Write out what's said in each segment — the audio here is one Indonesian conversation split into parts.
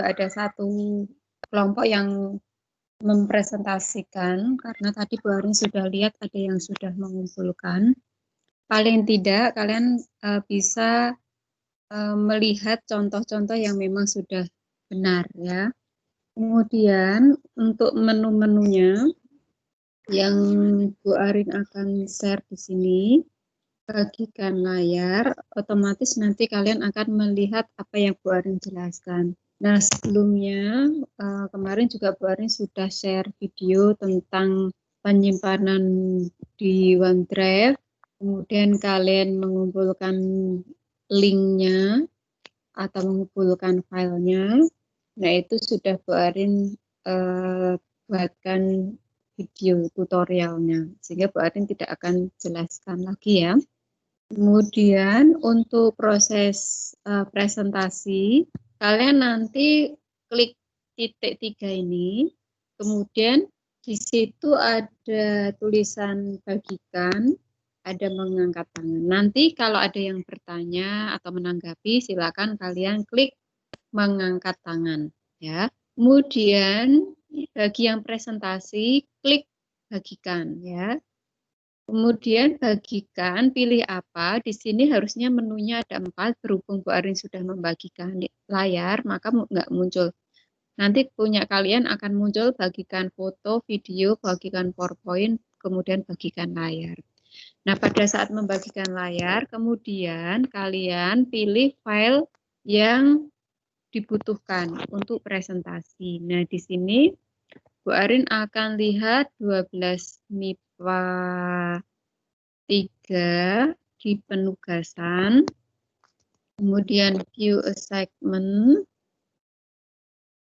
ada satu kelompok yang mempresentasikan, karena tadi Bu Arin sudah lihat ada yang sudah mengumpulkan. Paling tidak kalian bisa melihat contoh-contoh yang memang sudah benar ya. Kemudian untuk menu-menunya yang Bu Arin akan share di sini, bagikan layar, otomatis nanti kalian akan melihat apa yang Bu Arin jelaskan. Nah, sebelumnya kemarin juga Bu Arin sudah share video tentang penyimpanan di OneDrive, kemudian kalian mengumpulkan linknya atau mengumpulkan filenya. Nah, itu sudah Bu Arin buatkan video tutorialnya, sehingga Bu Arin tidak akan jelaskan lagi ya. Kemudian untuk proses presentasi, kalian nanti klik titik 3 ini, kemudian di situ ada tulisan bagikan, ada mengangkat tangan. Nanti kalau ada yang bertanya atau menanggapi, silakan kalian klik mengangkat tangan ya. Kemudian bagi yang presentasi, klik bagikan ya. Kemudian bagikan, pilih apa. Di sini harusnya menunya ada 4, berhubung Bu Arin sudah membagikan layar, maka nggak muncul. Nanti punya kalian akan muncul bagikan foto, video, bagikan PowerPoint, kemudian bagikan layar. Nah, pada saat membagikan layar, kemudian kalian pilih file yang dibutuhkan untuk presentasi. Nah, di sini Bu Arin akan lihat 12 MIPA 3 di penugasan, kemudian view assignment,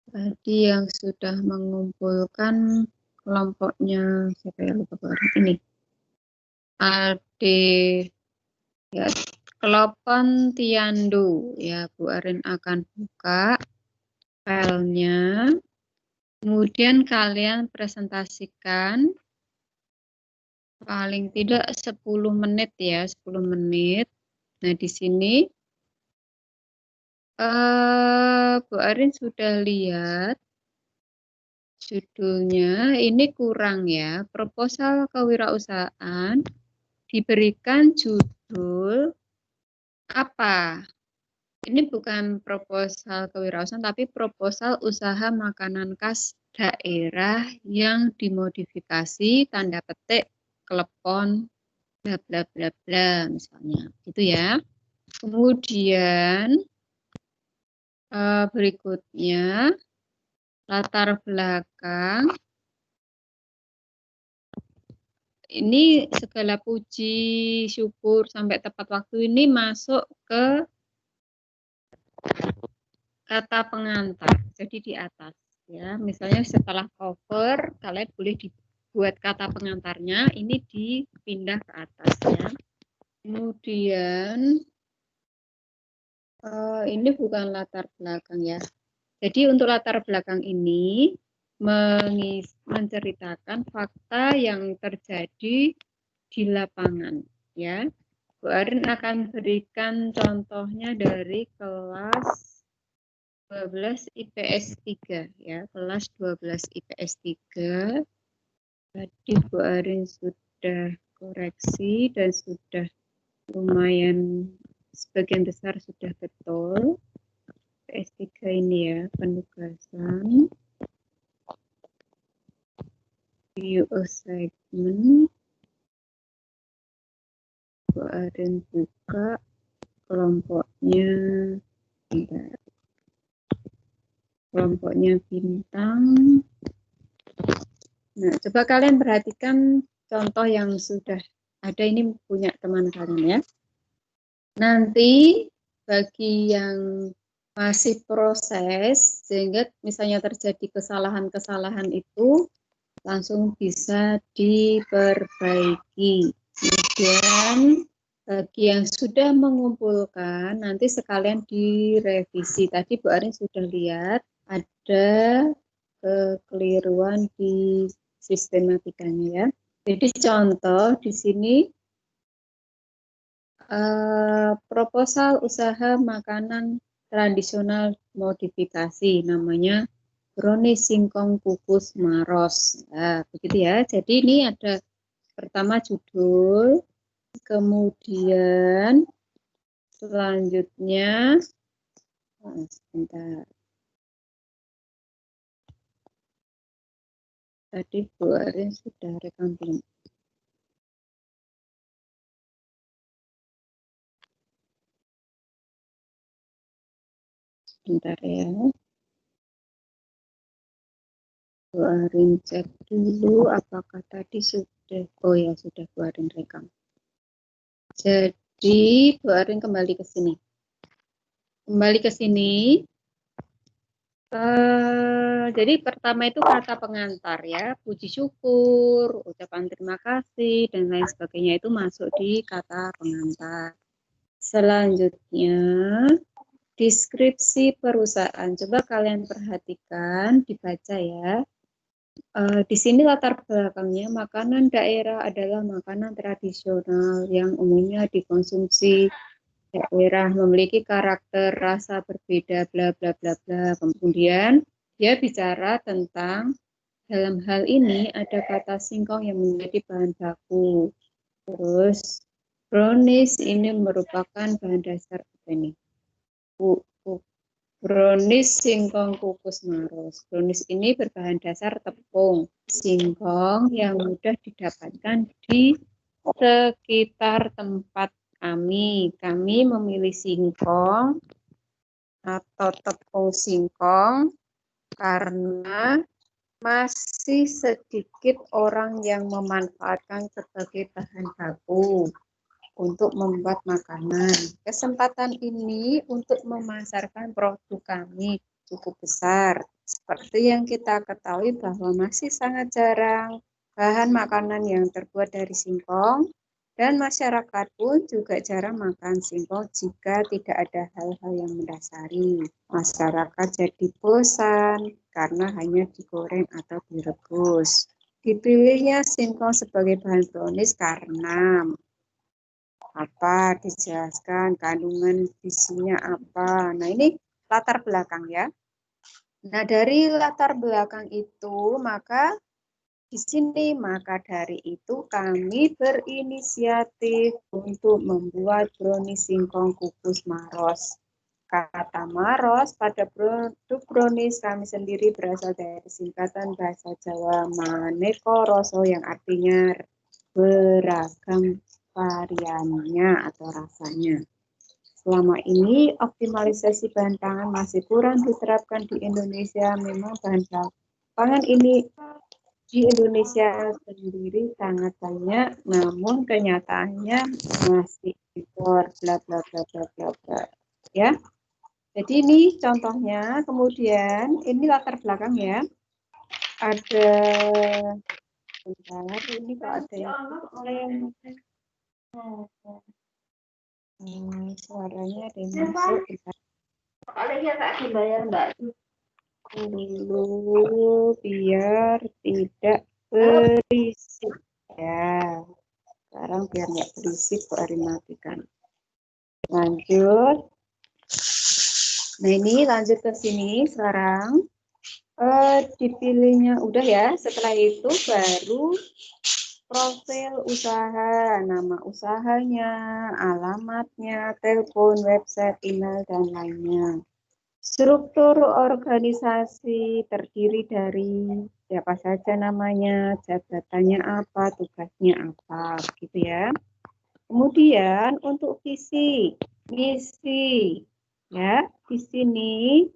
tadi yang sudah mengumpulkan kelompoknya, siapa ya lupa orang ini, Ade ya, Kelopon Tiandu ya. Bu Arin akan buka filenya, kemudian kalian presentasikan paling tidak 10 menit ya, 10 menit. Nah, di sini Bu Arin sudah lihat judulnya, ini kurang ya. Proposal kewirausahaan diberikan judul apa? Ini bukan proposal kewirausahaan, tapi proposal usaha makanan khas daerah yang dimodifikasi, tanda petik, klepon, bla bla bla bla, misalnya. Gitu ya. Kemudian berikutnya, latar belakang. Ini segala puji, syukur, sampai tepat waktu ini masuk ke kata pengantar. Jadi di atas. Ya, misalnya setelah cover, kalian boleh dibuat kata pengantarnya, ini dipindah ke atas ya. Kemudian, ini bukan latar belakang ya. Jadi untuk latar belakang ini menceritakan fakta yang terjadi di lapangan ya. Bu Arin akan berikan contohnya dari kelas 12 IPS 3 ya, kelas 12 IPS 3. Tadi Bu Arin sudah koreksi dan sudah lumayan sebagian besar sudah betul. IPS 3 ini ya, penugasan, view assignment, Bu Arin buka kelompoknya, kelompoknya bintang. Nah, coba kalian perhatikan contoh yang sudah ada, ini punya teman kalian ya. Nanti bagi yang masih proses, sehingga misalnya terjadi kesalahan-kesalahan itu langsung bisa diperbaiki. Kemudian bagi yang sudah mengumpulkan, nanti sekalian direvisi. Tadi Bu Arin sudah lihat ada kekeliruan di sistematikanya ya. Jadi contoh di sini proposal usaha makanan tradisional modifikasi, namanya brownies singkong kukus maros. Nah, begitu ya. Jadi ini ada pertama judul, kemudian selanjutnya, sebentar. Tadi Bu Arin sudah rekam belum? Sebentar ya. Bu Arin cek dulu apakah tadi sudah. Oh ya, sudah Bu Arin rekam. Jadi Bu Arin kembali ke sini. Kembali ke sini. Jadi pertama itu kata pengantar ya, puji syukur, ucapan terima kasih, dan lain sebagainya itu masuk di kata pengantar. Selanjutnya, deskripsi perusahaan. Coba kalian perhatikan, dibaca ya. Di sini latar belakangnya makanan daerah adalah makanan tradisional yang umumnya dikonsumsi daerah, memiliki karakter rasa berbeda, bla bla bla bla. Kemudian dia bicara tentang dalam hal ini ada kata singkong yang menjadi bahan baku. Terus brownies ini merupakan bahan dasar ini. Brownies singkong kukus maros. Brownies ini berbahan dasar tepung singkong yang mudah didapatkan di sekitar tempat kami. Kami memilih singkong atau tepung singkong karena masih sedikit orang yang memanfaatkan sebagai bahan baku untuk membuat makanan. Kesempatan ini untuk memasarkan produk kami cukup besar. Seperti yang kita ketahui bahwa masih sangat jarang bahan makanan yang terbuat dari singkong, dan masyarakat pun juga jarang makan singkong jika tidak ada hal-hal yang mendasari. Masyarakat jadi bosan karena hanya digoreng atau direbus. Dipilihnya singkong sebagai bahan brownies karena apa, dijelaskan kandungan gizinya apa. Nah, ini latar belakang ya. Nah, dari latar belakang itu maka di sini dari itu kami berinisiatif untuk membuat brownies singkong kukus maros. Kata maros pada produk brownies kami sendiri berasal dari singkatan bahasa Jawa maneka rasa yang artinya beragam variannya atau rasanya. Selama ini optimalisasi bahan pangan masih kurang diterapkan di Indonesia. Memang bahan pangan ini di Indonesia sendiri sangat banyak, namun kenyataannya masih impor, bla bla bla bla bla bla. Ya. Jadi ini contohnya, kemudian ini latar belakang ya. Ada bentar, ini kok ada yang suaranya ada yang masuk. Kalian tak dibayar Mbak dulu biar tidak berisik ya. Sekarang biar nggak berisik kok hari matikan. Lanjut. Nah ini lanjut ke sini sekarang. Dipilihnya udah ya. Setelah itu baru profil usaha, nama usahanya, alamatnya, telepon, website, email, dan lainnya. Struktur organisasi terdiri dari siapa saja namanya, jabatannya apa, tugasnya apa, gitu ya. Kemudian untuk visi, misi, ya di sini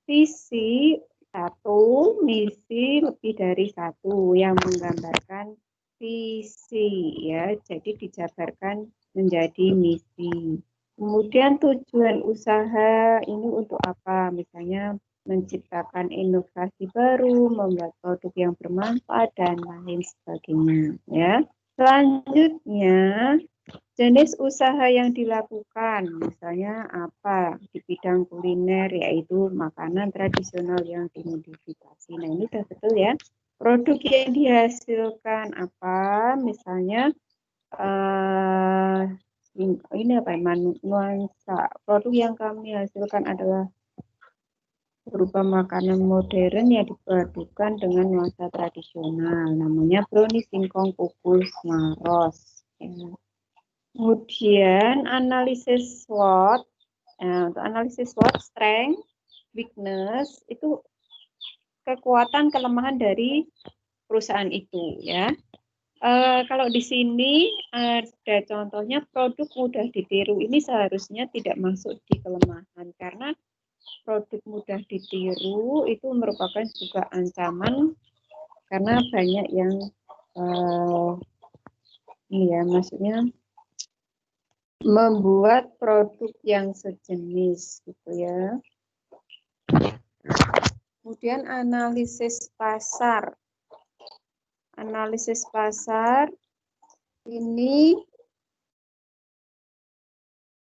visi satu, misi lebih dari satu yang menggambarkan visi, ya. Jadi dijabarkan menjadi misi. Kemudian tujuan usaha ini untuk apa? Misalnya menciptakan inovasi baru, membuat produk yang bermanfaat, dan lain sebagainya. Ya. Selanjutnya, jenis usaha yang dilakukan, misalnya apa? Di bidang kuliner, yaitu makanan tradisional yang dimodifikasi. Nah, ini sudah betul ya. Produk yang dihasilkan apa? Misalnya ini apa ya, nuansa produk yang kami hasilkan adalah berupa makanan modern yang dipadukan dengan nuansa tradisional. Namanya brownies singkong kukus maros. Ya. Kemudian analisis SWOT. Nah, untuk analisis SWOT, strength, weakness itu kekuatan kelemahan dari perusahaan itu, ya. Kalau di sini ada contohnya produk mudah ditiru, ini seharusnya tidak masuk di kelemahan karena produk mudah ditiru itu merupakan juga ancaman karena banyak yang ini ya, maksudnya membuat produk yang sejenis gitu ya. Kemudian analisis pasar. Analisis pasar ini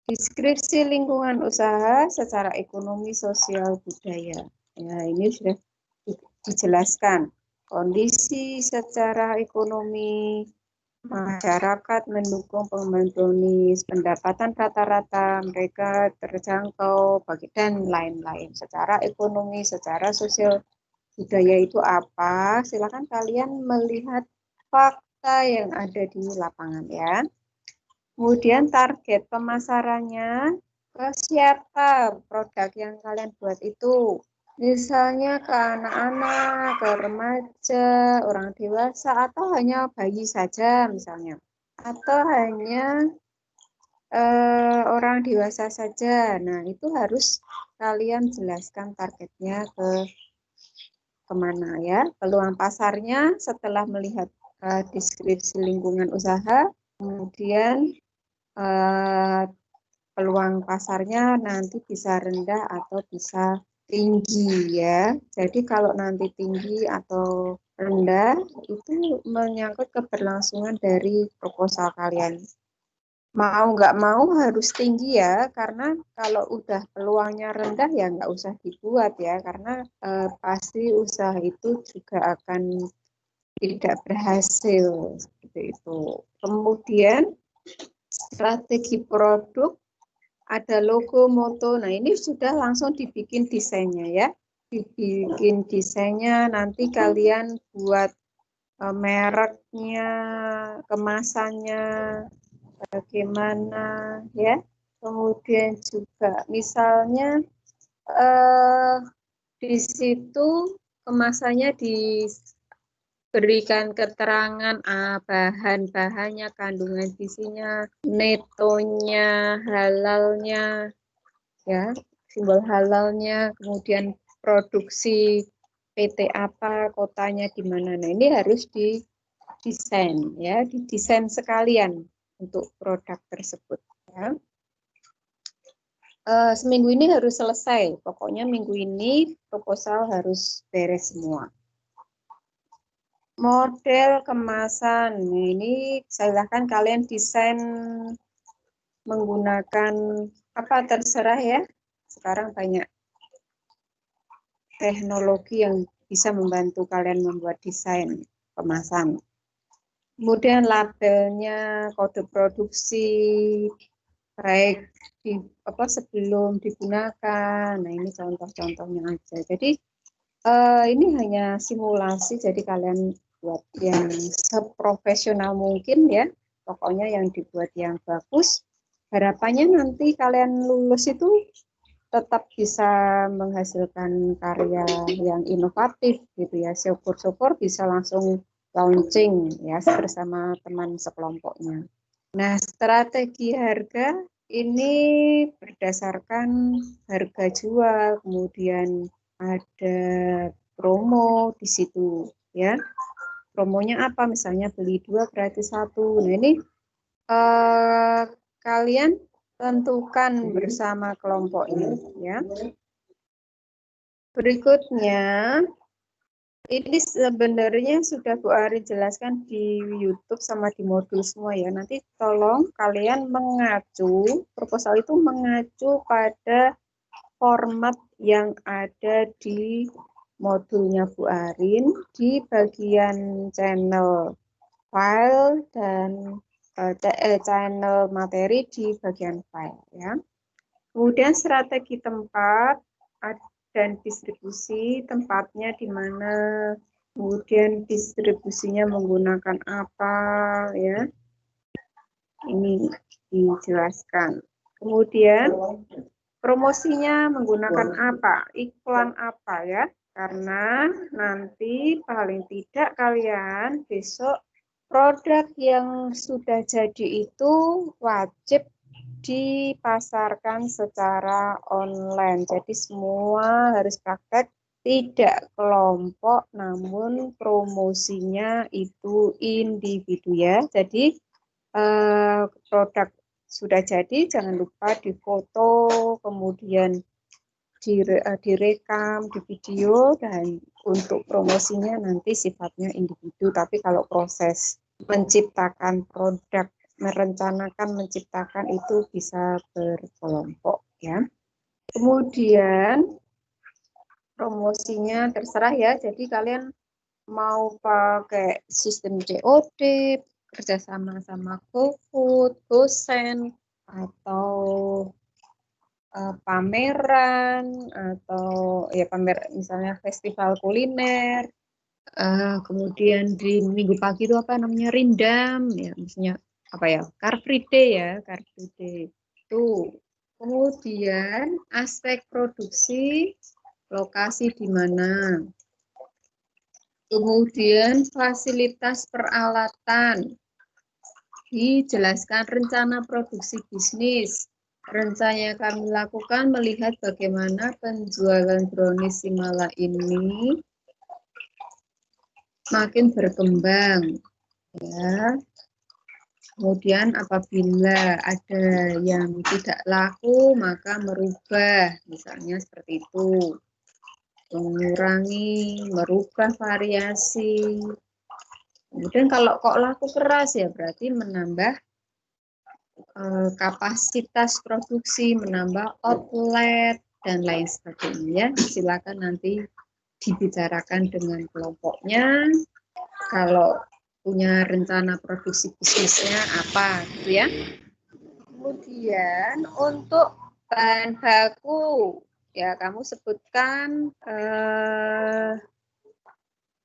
deskripsi lingkungan usaha secara ekonomi, sosial, budaya. Ya, ini sudah dijelaskan. Kondisi secara ekonomi, masyarakat mendukung pengembangan brownies, pendapatan rata-rata mereka terjangkau, dan lain-lain. Secara ekonomi, secara sosial, budaya itu apa? Silakan kalian melihat fakta yang ada di lapangan ya. Kemudian target pemasarannya ke siapa produk yang kalian buat itu. Misalnya ke anak-anak, ke remaja, orang dewasa, atau hanya bayi saja misalnya. Atau hanya orang dewasa saja. Nah, itu harus kalian jelaskan targetnya kemana ya. Peluang pasarnya setelah melihat deskripsi lingkungan usaha, kemudian peluang pasarnya nanti bisa rendah atau bisa tinggi ya. Jadi kalau nanti tinggi atau rendah itu menyangkut keberlangsungan dari proposal kalian. Mau nggak mau harus tinggi ya, karena kalau udah peluangnya rendah ya nggak usah dibuat ya, karena pasti usaha itu juga akan tidak berhasil seperti itu. Kemudian strategi produk, ada logo, moto. Nah, ini sudah langsung dibikin desainnya ya. Dibikin desainnya, nanti kalian buat mereknya, kemasannya, bagaimana ya. Kemudian juga misalnya di situ kemasannya diberikan keterangan bahan-bahannya, kandungan gizinya, netonya, halalnya, ya, simbol halalnya, kemudian produksi PT apa, kotanya di mana. Nah, ini harus didesain ya, didesain sekalian untuk produk tersebut ya. Seminggu ini harus selesai, pokoknya minggu ini proposal harus beres semua. Model kemasan, ini silahkan kalian desain menggunakan apa terserah ya. Sekarang banyak teknologi yang bisa membantu kalian membuat desain kemasan. Kemudian labelnya, kode produksi, baik sebelum digunakan. Nah, ini contoh-contohnya aja. Jadi ini hanya simulasi, jadi kalian buat yang seprofesional mungkin ya. Pokoknya yang dibuat yang bagus. Harapannya nanti kalian lulus itu tetap bisa menghasilkan karya yang inovatif gitu ya. Syukur-syukur bisa langsung launching ya bersama teman sekelompoknya. Nah, strategi harga ini berdasarkan harga jual, kemudian ada promo di situ ya. Promonya apa? Misalnya beli 2 gratis 1. Nah, ini kalian tentukan bersama kelompoknya ya. Berikutnya, ini sebenarnya sudah Bu Ari jelaskan di YouTube sama di modul semua ya. Nanti tolong kalian mengacu, proposal itu mengacu pada format yang ada di modulnya Bu Arin di bagian channel, file, dan channel materi di bagian file ya. Kemudian strategi tempat dan distribusi, tempatnya di mana, kemudian distribusinya menggunakan apa ya. Ini dijelaskan. Kemudian promosinya menggunakan apa? Iklan apa ya? Karena nanti paling tidak kalian besok produk yang sudah jadi itu wajib dipasarkan secara online. Jadi semua harus praktek, tidak kelompok, namun promosinya itu individu ya. Jadi produk sudah jadi, jangan lupa difoto, kemudian direkam, di video, dan untuk promosinya nanti sifatnya individu. Tapi kalau proses menciptakan produk, merencanakan, menciptakan itu bisa berkelompok ya. Kemudian promosinya terserah ya, jadi kalian mau pakai sistem COD, kerjasama sama GoFood, GoSend, atau pameran, atau ya misalnya festival kuliner, kemudian di minggu pagi itu apa namanya, Rindam, ya misalnya apa ya, Car Free Day ya, Car Free Day itu. Kemudian aspek produksi, lokasi di mana. Kemudian fasilitas peralatan, dijelaskan rencana produksi bisnis. Rencana yang kami lakukan melihat bagaimana penjualan brownies Simala ini makin berkembang. Ya. Kemudian apabila ada yang tidak laku, maka merubah, misalnya seperti itu. Mengurangi, merubah variasi. Kemudian kalau kok laku keras ya berarti menambah kapasitas produksi, menambah outlet, dan lain sebagainya. Silakan nanti dibicarakan dengan kelompoknya. Kalau punya rencana produksi bisnisnya apa gitu ya. Kemudian untuk bahan baku, ya kamu sebutkan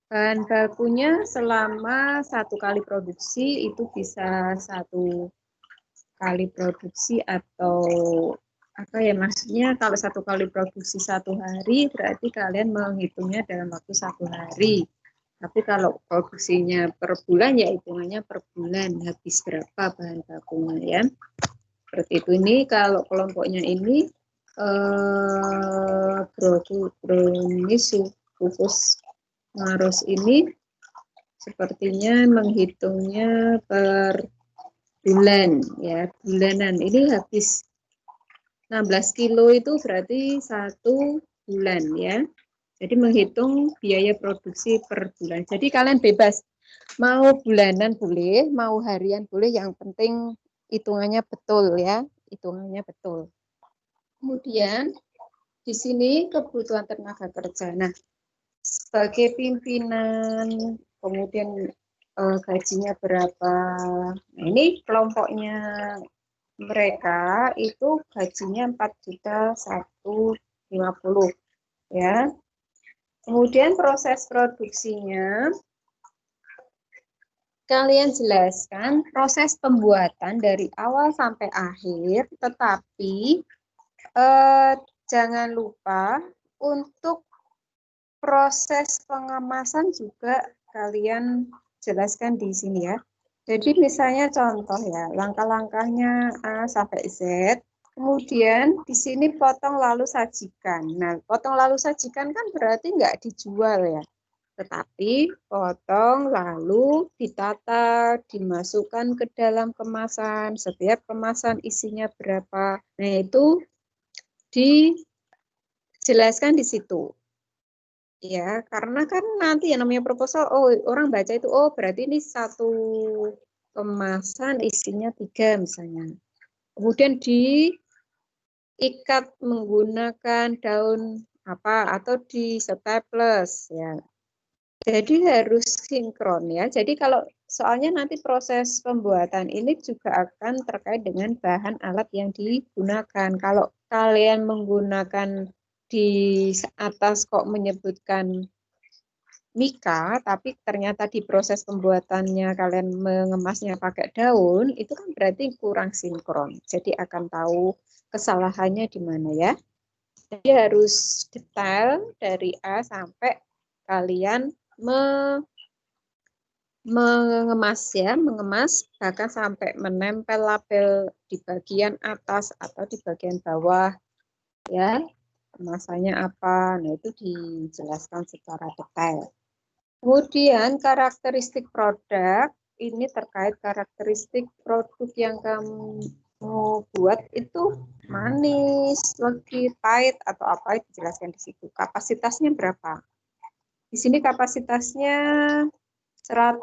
bahan bakunya selama 1 kali produksi itu bisa 1 kali produksi atau apa ya, maksudnya kalau 1 kali produksi 1 hari berarti kalian menghitungnya dalam waktu 1 hari. Tapi kalau produksinya per bulan ya hitungannya per bulan, habis berapa bahan bakunya ya. Seperti itu. Ini kalau kelompoknya ini brownies khusus Maros ini sepertinya menghitungnya per bulan ya, bulanan. Ini habis 16 kilo itu berarti 1 bulan ya. Jadi menghitung biaya produksi per bulan. Jadi kalian bebas mau bulanan boleh, mau harian boleh, yang penting hitungannya betul ya, hitungannya betul. Kemudian di sini kebutuhan tenaga kerja. Nah, sebagai pimpinan, kemudian gajinya berapa. Nah, ini kelompoknya mereka itu gajinya 4.150.000 ya. Kemudian proses produksinya kalian jelaskan proses pembuatan dari awal sampai akhir, tetapi jangan lupa untuk proses pengemasan juga kalian jelaskan di sini ya. Jadi misalnya contoh ya, langkah-langkahnya A sampai Z. Kemudian di sini potong lalu sajikan. Nah, potong lalu sajikan kan berarti nggak dijual ya. Tetapi potong lalu ditata, dimasukkan ke dalam kemasan. Setiap kemasan isinya berapa. Nah, itu dijelaskan di situ. Ya, karena kan nanti yang namanya proposal, oh orang baca itu, oh berarti ini 1 kemasan isinya 3 misalnya. Kemudian diikat menggunakan daun apa atau di staples ya. Jadi harus sinkron ya. Jadi kalau soalnya nanti proses pembuatan ini juga akan terkait dengan bahan alat yang digunakan. Kalau kalian menggunakan di atas kok menyebutkan mika, tapi ternyata di proses pembuatannya kalian mengemasnya pakai daun, itu kan berarti kurang sinkron. Jadi akan tahu kesalahannya di mana ya. Jadi harus detail dari A sampai kalian mengemas bahkan sampai menempel label di bagian atas atau di bagian bawah ya, kemasannya apa. Nah, itu dijelaskan secara detail. Kemudian karakteristik produk, ini terkait karakteristik produk yang kamu buat itu manis, legit, pahit atau apa, itu dijelaskan di situ. Kapasitasnya berapa? Di sini kapasitasnya 100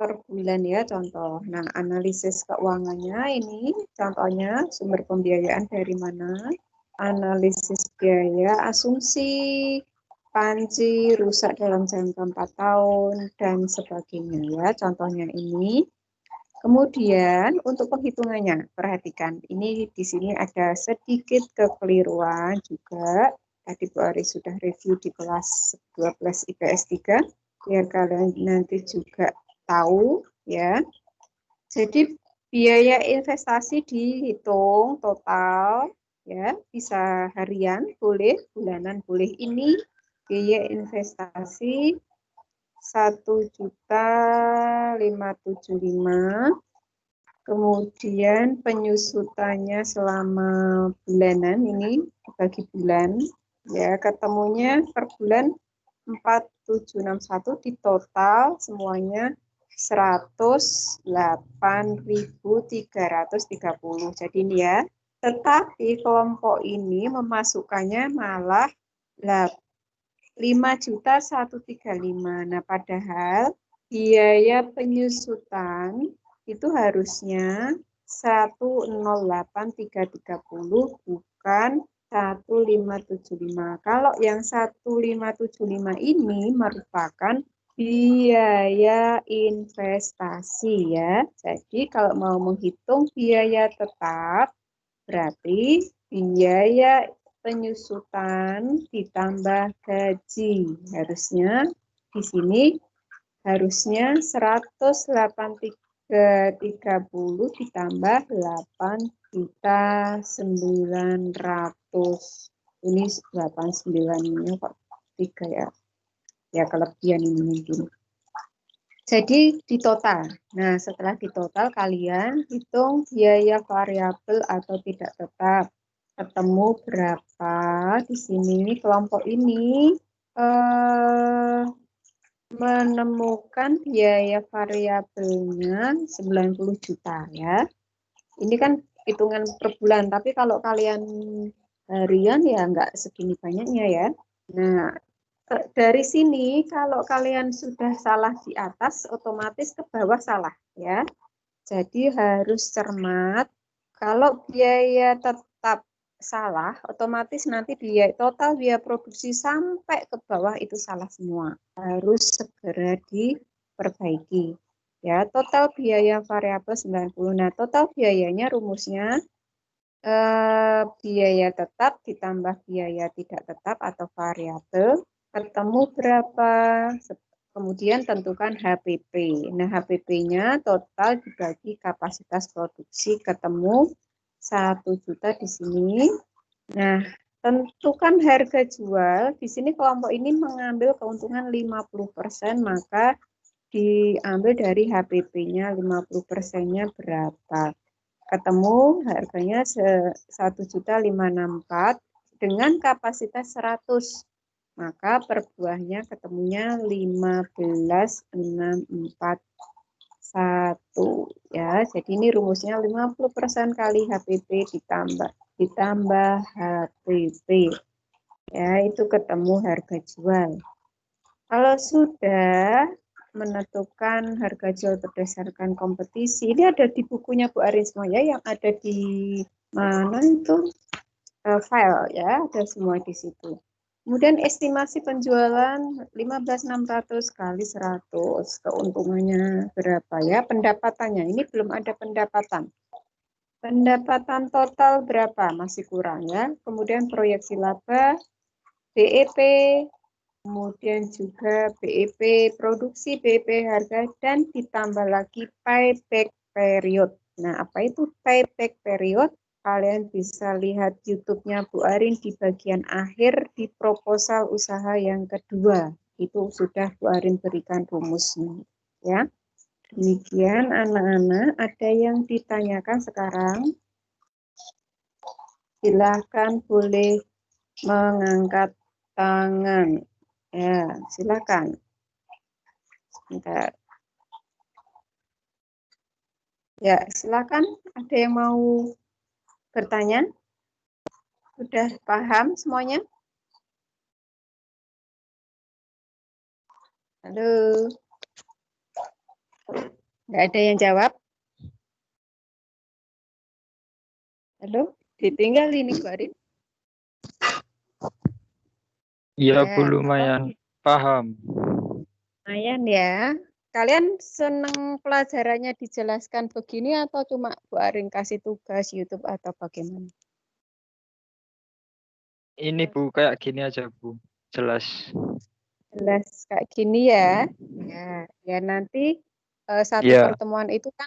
per bulan ya contoh. Nah, analisis keuangannya ini contohnya sumber pembiayaan dari mana? Analisis biaya, asumsi panci rusak dalam jangka 4 tahun dan sebagainya ya. Contohnya ini. Kemudian untuk penghitungannya, perhatikan ini di sini ada sedikit kekeliruan juga. Tadi Bu Ari sudah review di kelas 12 IPS 3 biar kalian nanti juga tahu ya. Jadi biaya investasi dihitung total ya, bisa harian boleh, bulanan boleh. Ini biaya investasi 1.575.000. Kemudian penyusutannya selama bulanan ini bagi bulan ya, ketemunya per bulan 4.761, di total semuanya 108.330. Jadi ini ya, tetapi kelompok ini memasukkannya malah 5.135. Nah, padahal biaya penyusutan itu harusnya 108.330 bukan 1.575. Kalau yang 1.575 ini merupakan biaya investasi ya. Jadi kalau mau menghitung biaya tetap berarti biaya penyusutan ditambah gaji. Harusnya di sini harusnya 108.330 ditambah 8.900. Ini 89-nya kok 3 ya. Ya kelebihan ini mungkin. Jadi di total. Nah, setelah di total kalian hitung biaya variabel atau tidak tetap. Ketemu berapa di sini kelompok ini menemukan biaya variabelnya 90 juta ya. Ini kan hitungan per bulan, tapi kalau kalian harian ya nggak segini banyaknya ya. Nah, dari sini kalau kalian sudah salah di atas, otomatis ke bawah salah ya. Jadi harus cermat. Kalau biaya tetap salah, otomatis nanti total biaya produksi sampai ke bawah itu salah semua. Harus segera diperbaiki. Ya, total biaya variabel 90. Nah, total biayanya rumusnya biaya tetap ditambah biaya tidak tetap atau variabel ketemu berapa, kemudian tentukan HPP. Nah, HPP-nya total dibagi kapasitas produksi ketemu 1 juta di sini. Nah, tentukan harga jual. Di sini kelompok ini mengambil keuntungan 50%, maka diambil dari HPP-nya 50%-nya berapa. Ketemu harganya 1.564 dengan kapasitas 100. Maka per buahnya ketemunya 15.641 ya. Jadi ini rumusnya 50% kali HPP ditambah HPP. Ya, itu ketemu harga jual. Kalau sudah menentukan harga jual berdasarkan kompetisi, ini ada di bukunya Bu Arisma ya, yang ada di mana itu file ya, ada semua di situ. Kemudian estimasi penjualan 15.600 kali 100. Keuntungannya berapa ya? Pendapatannya, ini belum ada pendapatan. Pendapatan total berapa? Masih kurang ya. Kemudian proyeksi laba, BEP, kemudian juga BEP produksi, BEP harga, dan ditambah lagi payback period. Nah, apa itu payback period? Kalian bisa lihat YouTube-nya Bu Arin di bagian akhir di proposal usaha yang kedua. Itu sudah Bu Arin berikan rumusnya. Ya, demikian anak-anak. Ada yang ditanyakan sekarang? Silakan boleh mengangkat tangan. Ya, silakan. Sebentar. Ya, silakan. Ada yang mau bertanya? Sudah paham semuanya? Halo. Nggak ada yang jawab? Halo? Ditinggal ini, Bu Arin. Iya, Ya, Bu, lumayan paham. lumayan ya. Kalian senang pelajarannya dijelaskan begini atau cuma Bu Arin kasih tugas YouTube atau bagaimana? Ini Bu, kayak gini aja Bu, jelas. Jelas kayak gini ya. Ya nanti satu Iya, pertemuan itu kan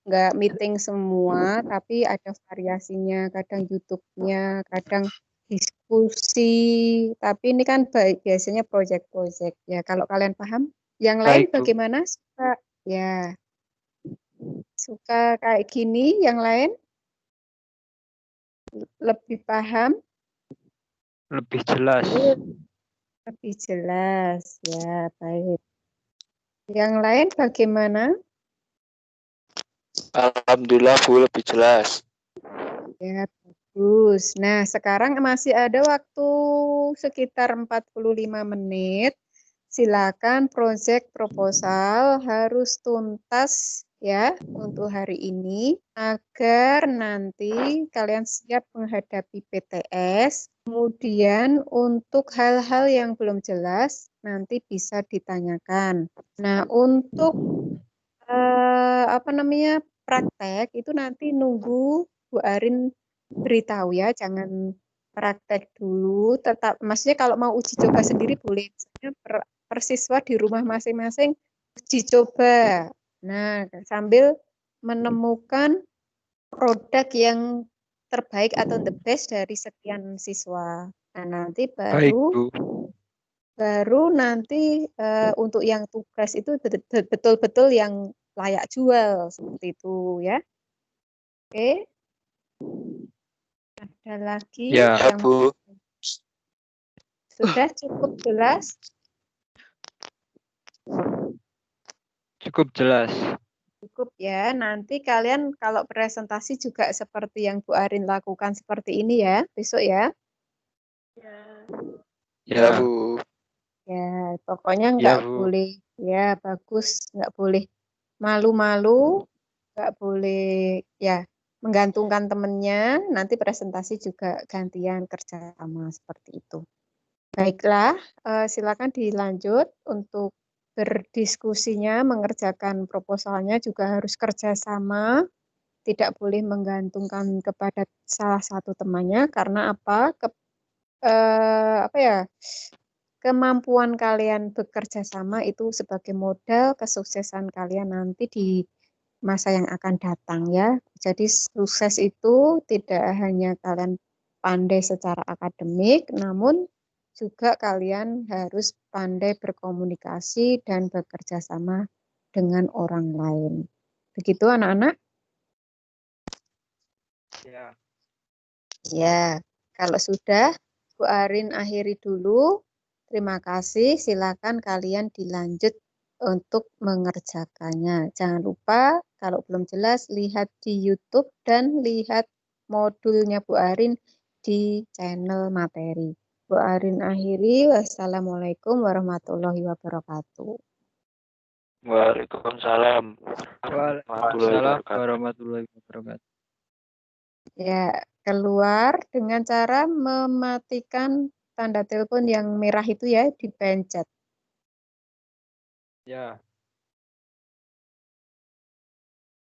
nggak meeting semua, tapi ada variasinya. Kadang YouTube-nya, kadang diskusi. Tapi ini kan biasanya project-project ya. Kalau kalian paham, yang lain baik Bu. bagaimana? Suka kayak gini, yang lain lebih paham, Lebih jelas. lebih jelas ya. Baik. Yang lain bagaimana? Alhamdulillah Bu, lebih jelas. Ya, bagus. Nah, sekarang masih ada waktu sekitar 45 menit. Silakan proyek proposal harus tuntas ya untuk hari ini agar nanti kalian siap menghadapi PTS. Kemudian untuk hal-hal yang belum jelas nanti bisa ditanyakan. Nah, untuk praktek itu nanti nunggu Bu Arin beritahu ya, jangan praktek dulu. Tetap, maksudnya kalau mau uji coba sendiri boleh. Misalnya persiswa di rumah masing-masing uji coba. Nah, sambil menemukan produk yang terbaik atau the best dari sekian siswa. Nah, nanti Baik baru Bu. nanti untuk yang tugas itu betul-betul yang layak jual seperti itu ya. Oke. Ada lagi Ya, Ya yang Bu. sudah cukup jelas? cukup jelas. Cukup ya. Nanti kalian kalau presentasi juga seperti yang Bu Arin lakukan seperti ini ya, besok ya. Ya Ya, Bu. Ya, pokoknya ya nggak Bu. boleh ya bagus, nggak boleh malu-malu, nggak boleh ya menggantungkan temennya. Nanti presentasi juga gantian kerja sama seperti itu. Baiklah, silakan dilanjut untuk berdiskusinya, mengerjakan proposalnya juga harus kerjasama, tidak boleh menggantungkan kepada salah satu temannya karena apa? Apa ya? Kemampuan kalian bekerja sama itu sebagai modal kesuksesan kalian nanti di masa yang akan datang ya. Jadi sukses itu tidak hanya kalian pandai secara akademik, namun juga kalian harus pandai berkomunikasi dan bekerja sama dengan orang lain. Begitu anak-anak? Ya. Ya, kalau sudah, Bu Arin akhiri dulu. Terima kasih. Silakan kalian dilanjut untuk mengerjakannya. Jangan lupa, kalau belum jelas, lihat di YouTube dan lihat modulnya Bu Arin di channel materi. Bu Arin akhiri. Wassalamualaikum warahmatullahi wabarakatuh. Waalaikumsalam warahmatullahi Waalaikumsalam wabarakatuh. warahmatullahi wabarakatuh. Ya, keluar dengan cara mematikan tanda telepon yang merah itu ya dipencet. Ya.